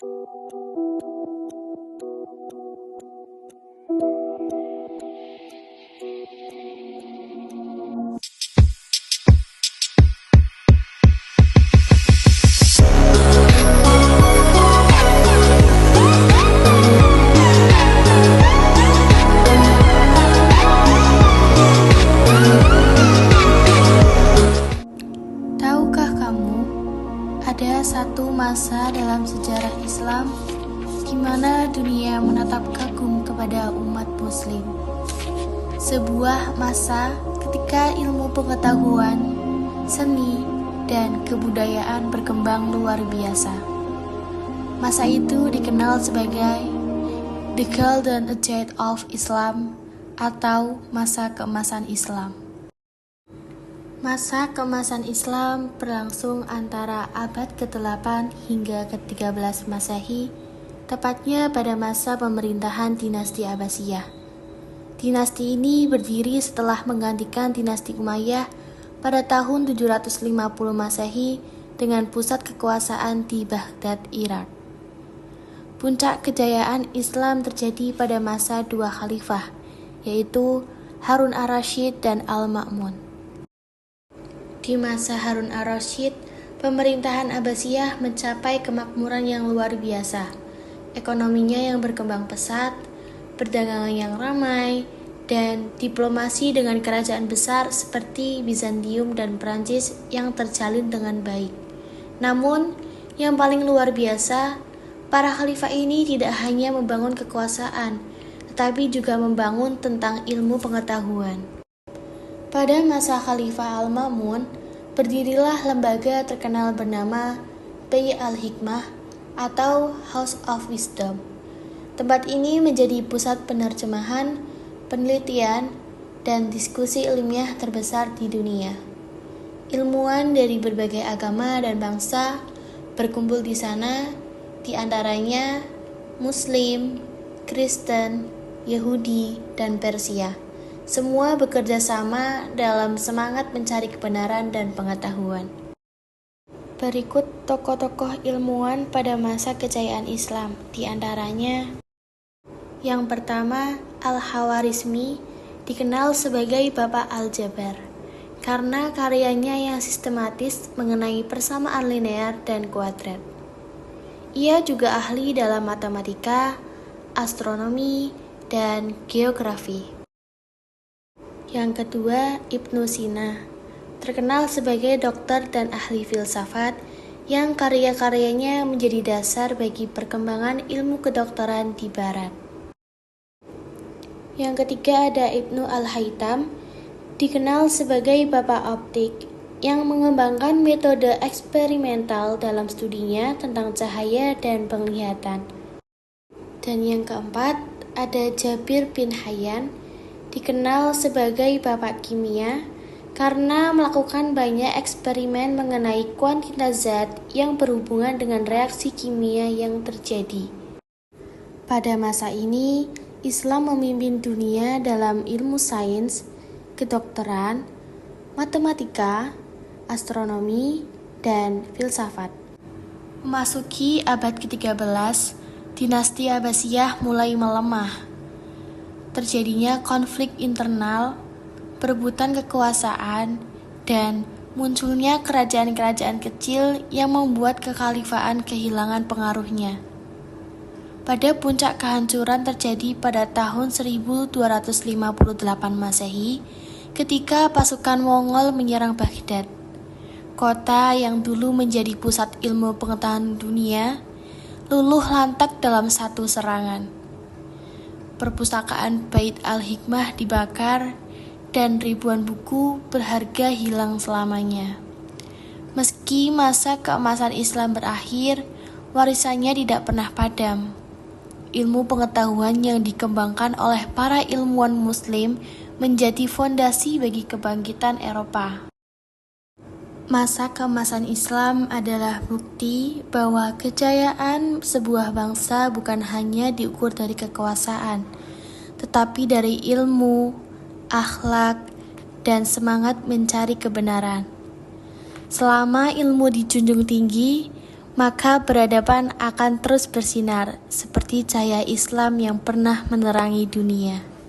Tahukah kamu, ada satu masa dalam sejarah Islam di mana dunia menatap kagum kepada umat Muslim. Sebuah masa ketika ilmu pengetahuan, seni, dan kebudayaan berkembang luar biasa. Masa itu dikenal sebagai The Golden Age of Islam atau masa keemasan Islam. Masa keemasan Islam berlangsung antara abad ke-8 hingga ke-13 Masehi, tepatnya pada masa pemerintahan dinasti Abbasiyah. Dinasti ini berdiri setelah menggantikan dinasti Umayyah pada tahun 750 Masehi dengan pusat kekuasaan di Baghdad, Irak. Puncak kejayaan Islam terjadi pada masa dua khalifah, yaitu Harun ar-Rasyid dan Al-Ma'mun. Di masa Harun ar-Rasyid, pemerintahan Abbasiyah mencapai kemakmuran yang luar biasa. Ekonominya yang berkembang pesat, perdagangan yang ramai, dan diplomasi dengan kerajaan besar seperti Bizantium dan Prancis yang terjalin dengan baik. Namun, yang paling luar biasa, para khalifah ini tidak hanya membangun kekuasaan, tetapi juga membangun tentang ilmu pengetahuan. Pada masa Khalifah Al-Ma'mun, berdirilah lembaga terkenal bernama Bait al-Hikmah atau House of Wisdom. Tempat ini menjadi pusat penerjemahan, penelitian, dan diskusi ilmiah terbesar di dunia. Ilmuwan dari berbagai agama dan bangsa berkumpul di sana, di antaranya Muslim, Kristen, Yahudi, dan Persia. Semua bekerja sama dalam semangat mencari kebenaran dan pengetahuan. Berikut tokoh-tokoh ilmuwan pada masa kejayaan Islam, di antaranya yang pertama, Al-Khawarizmi, dikenal sebagai Bapak Aljabar, karena karyanya yang sistematis mengenai persamaan linear dan kuadrat. Ia juga ahli dalam matematika, astronomi, dan geografi. Yang kedua, Ibnu Sina, terkenal sebagai dokter dan ahli filsafat yang karya-karyanya menjadi dasar bagi perkembangan ilmu kedokteran di Barat. Yang ketiga ada Ibnu Al-Haytham, dikenal sebagai Bapak Optik, yang mengembangkan metode eksperimental dalam studinya tentang cahaya dan penglihatan. Dan yang keempat ada Jabir bin Hayyan, dikenal sebagai Bapak Kimia karena melakukan banyak eksperimen mengenai kuantitas zat yang berhubungan dengan reaksi kimia yang terjadi. Pada masa ini, Islam memimpin dunia dalam ilmu sains, kedokteran, matematika, astronomi, dan filsafat. Memasuki abad ke-13, dinasti Abbasiyah mulai melemah. Terjadinya konflik internal, perebutan kekuasaan, dan munculnya kerajaan-kerajaan kecil yang membuat kekhalifahan kehilangan pengaruhnya. Pada puncak kehancuran terjadi pada tahun 1258 Masehi ketika pasukan Mongol menyerang Baghdad, kota yang dulu menjadi pusat ilmu pengetahuan dunia, luluh lantak dalam satu serangan. Perpustakaan Bait al-Hikmah dibakar dan ribuan buku berharga hilang selamanya. Meski masa keemasan Islam berakhir, warisannya tidak pernah padam. Ilmu pengetahuan yang dikembangkan oleh para ilmuwan Muslim menjadi fondasi bagi kebangkitan Eropa. Masa keemasan Islam adalah bukti bahwa kejayaan sebuah bangsa bukan hanya diukur dari kekuasaan, tetapi dari ilmu, akhlak, dan semangat mencari kebenaran. Selama ilmu dijunjung tinggi, maka peradaban akan terus bersinar seperti cahaya Islam yang pernah menerangi dunia.